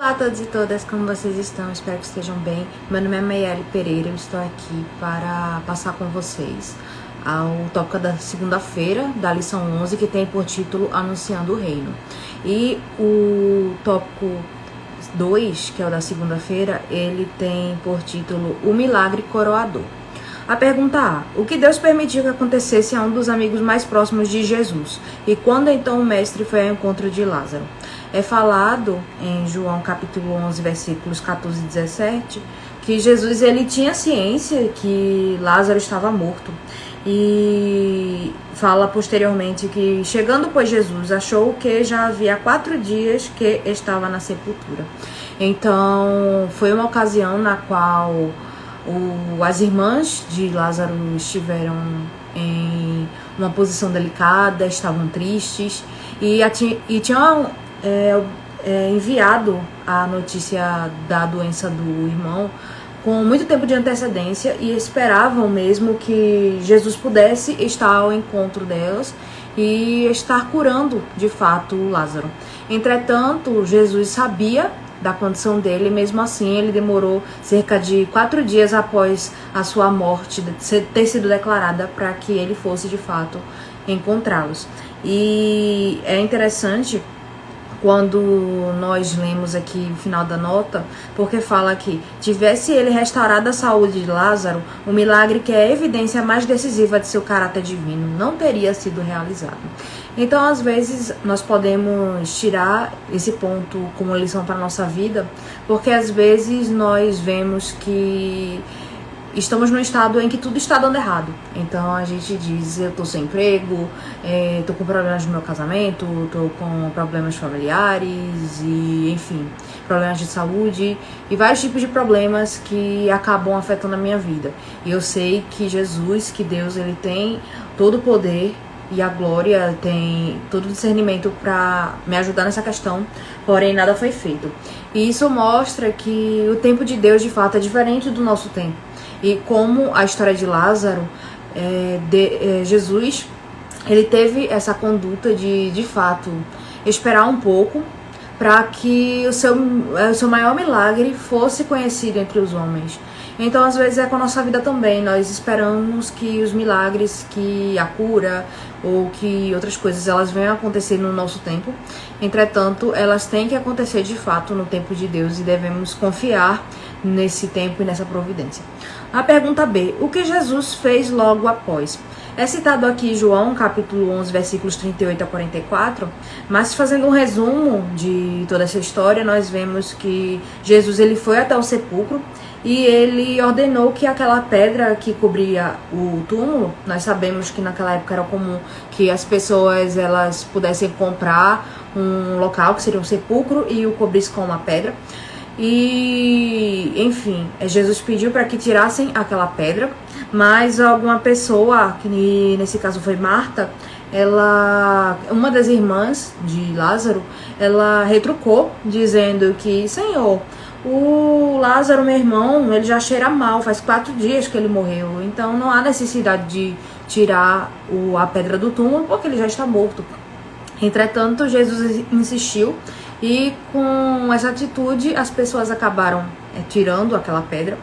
Olá a todos e todas, como vocês estão? Espero que estejam bem. Meu nome é Mayele Pereira, eu estou aqui para passar com vocês o tópico da segunda-feira, da lição 11, que tem por título Anunciando o Reino. E o tópico 2, que é o da segunda-feira, ele tem por título O Milagre Coroador. A pergunta A: o que Deus permitiu que acontecesse a um dos amigos mais próximos de Jesus? E quando então o mestre foi ao encontro de Lázaro? É falado em João capítulo 11, versículos 14 e 17, que Jesus ele tinha ciência que Lázaro estava morto. E fala posteriormente que, chegando pois Jesus, achou que já havia 4 dias que estava na sepultura. Então, foi uma ocasião na qual as irmãs de Lázaro estiveram em uma posição delicada, estavam tristes e tinham enviado a notícia da doença do irmão com muito tempo de antecedência e esperavam mesmo que Jesus pudesse estar ao encontro delas e estar curando de fato Lázaro. Entretanto, Jesus sabia da condição dele, e mesmo assim ele demorou cerca de 4 dias após a sua morte ter sido declarada para que ele fosse de fato encontrá-los. E é interessante quando nós lemos aqui o final da nota, porque fala que tivesse ele restaurado a saúde de Lázaro, o milagre que é a evidência mais decisiva de seu caráter divino não teria sido realizado. Então, às vezes, nós podemos tirar esse ponto como lição para a nossa vida, porque às vezes nós vemos que estamos num estado em que tudo está dando errado. Então a gente diz, eu tô sem emprego, tô com problemas no meu casamento, tô com problemas familiares e, enfim, problemas de saúde e vários tipos de problemas que acabam afetando a minha vida. E eu sei que Jesus, que Deus, ele tem todo o poder e a glória, tem todo o discernimento para me ajudar nessa questão, porém nada foi feito. E isso mostra que o tempo de Deus de fato é diferente do nosso tempo. E como a história de Lázaro, Jesus, ele teve essa conduta de fato, esperar um pouco para que o seu maior milagre fosse conhecido entre os homens. Então, às vezes, é com a nossa vida também. Nós esperamos que os milagres, que a cura ou que outras coisas, elas venham a acontecer no nosso tempo. Entretanto, elas têm que acontecer de fato no tempo de Deus e devemos confiar nesse tempo e nessa providência. A pergunta B: o que Jesus fez logo após? É citado aqui João, capítulo 11, versículos 38 a 44, mas fazendo um resumo de toda essa história, nós vemos que Jesus ele foi até o sepulcro e ele ordenou que aquela pedra que cobria o túmulo, nós sabemos que naquela época era comum que as pessoas elas pudessem comprar um local que seria um sepulcro e o cobrisse com uma pedra. E, enfim, Jesus pediu para que tirassem aquela pedra, mas alguma pessoa, que nesse caso foi Marta, uma das irmãs de Lázaro, ela retrucou, dizendo que, Senhor, o Lázaro, meu irmão, ele já cheira mal, faz 4 dias que ele morreu, então não há necessidade de tirar a pedra do túmulo, porque ele já está morto. Entretanto, Jesus insistiu e com essa atitude as pessoas acabaram tirando aquela pedra.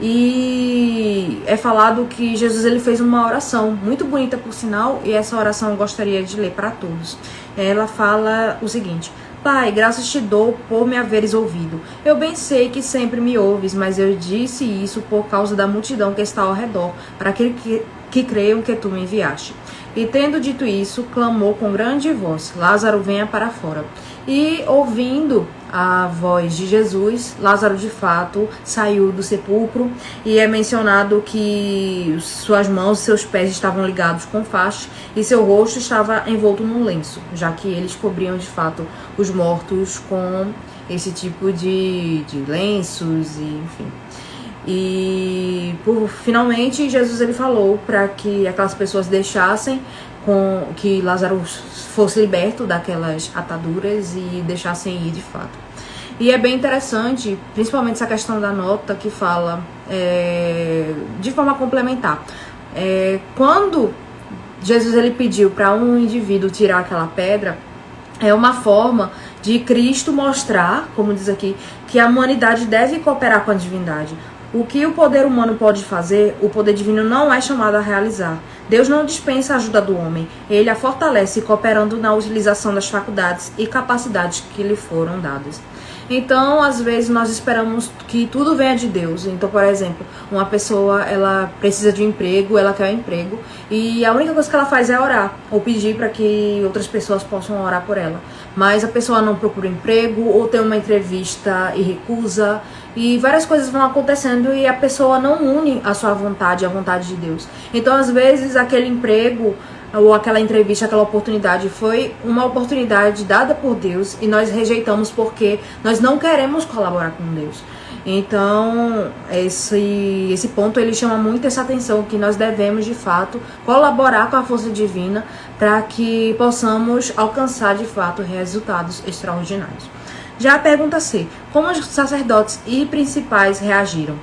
E é falado que Jesus ele fez uma oração muito bonita, por sinal, e essa oração eu gostaria de ler para todos. Ela fala o seguinte: Pai, graças te dou por me haveres ouvido. Eu bem sei que sempre me ouves, mas eu disse isso por causa da multidão que está ao redor, para que creiam que tu me enviaste. E tendo dito isso, clamou com grande voz: Lázaro, venha para fora. E ouvindo a voz de Jesus, Lázaro de fato saiu do sepulcro, e é mencionado que suas mãos e seus pés estavam ligados com faixas e seu rosto estava envolto num lenço, já que eles cobriam de fato os mortos com esse tipo de lenços, e enfim. E finalmente Jesus ele falou para que aquelas pessoas deixassem que Lázaro fosse liberto daquelas ataduras e deixassem ir de fato. E é bem interessante, principalmente essa questão da nota que fala de forma complementar. Quando Jesus ele pediu para um indivíduo tirar aquela pedra, é uma forma de Cristo mostrar, como diz aqui, que a humanidade deve cooperar com a divindade. O que o poder humano pode fazer, o poder divino não é chamado a realizar. Deus não dispensa a ajuda do homem, ele a fortalece cooperando na utilização das faculdades e capacidades que lhe foram dadas. Então, às vezes, nós esperamos que tudo venha de Deus. Então, por exemplo, uma pessoa, ela precisa de um emprego, ela quer um emprego, e a única coisa que ela faz é orar, ou pedir para que outras pessoas possam orar por ela. Mas a pessoa não procura emprego, ou tem uma entrevista e recusa, e várias coisas vão acontecendo e a pessoa não une a sua vontade à vontade de Deus. Então, às vezes, aquele emprego ou aquela entrevista, aquela oportunidade foi uma oportunidade dada por Deus e nós rejeitamos porque nós não queremos colaborar com Deus. Então, esse ponto ele chama muito essa atenção, que nós devemos de fato colaborar com a força divina para que possamos alcançar de fato resultados extraordinários. Já a pergunta C: como os sacerdotes e principais reagiram?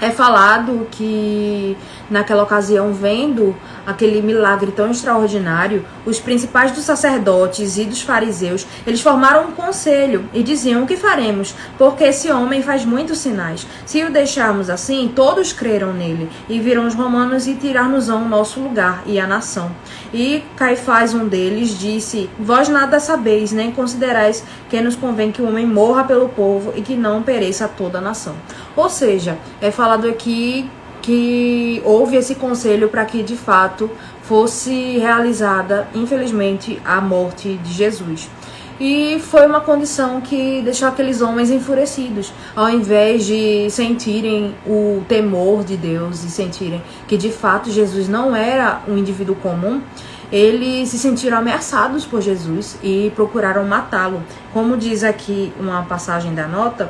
É falado que naquela ocasião, vendo aquele milagre tão extraordinário, os principais dos sacerdotes e dos fariseus, eles formaram um conselho e diziam: o que faremos? Porque esse homem faz muitos sinais. Se o deixarmos assim, todos creram nele e virão os romanos e tirar-nos-ão o nosso lugar e a nação. E Caifás, um deles, disse: vós nada sabeis, nem considerais que nos convém que o homem morra pelo povo e que não pereça toda a nação. Ou seja, é falado aqui que houve esse conselho para que de fato fosse realizada, infelizmente, a morte de Jesus. E foi uma condição que deixou aqueles homens enfurecidos, ao invés de sentirem o temor de Deus e sentirem que de fato Jesus não era um indivíduo comum. Eles se sentiram ameaçados por Jesus e procuraram matá-lo. Como diz aqui uma passagem da nota,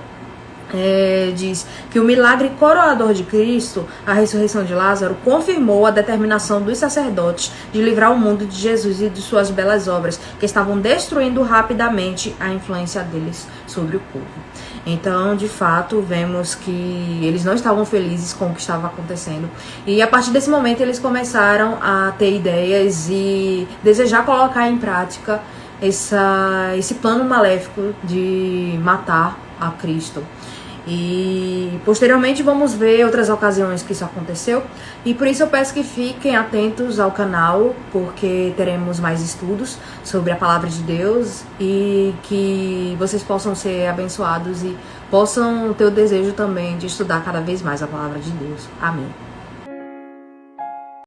diz que o milagre coroador de Cristo, a ressurreição de Lázaro, confirmou a determinação dos sacerdotes de livrar o mundo de Jesus e de suas belas obras, que estavam destruindo rapidamente a influência deles sobre o povo. Então, de fato, vemos que eles não estavam felizes com o que estava acontecendo. E a partir desse momento eles começaram a ter ideias e desejar colocar em prática esse plano maléfico de matar a Cristo. E posteriormente vamos ver outras ocasiões que isso aconteceu, e por isso eu peço que fiquem atentos ao canal, porque teremos mais estudos sobre a palavra de Deus e que vocês possam ser abençoados e possam ter o desejo também de estudar cada vez mais a palavra de Deus. Amém.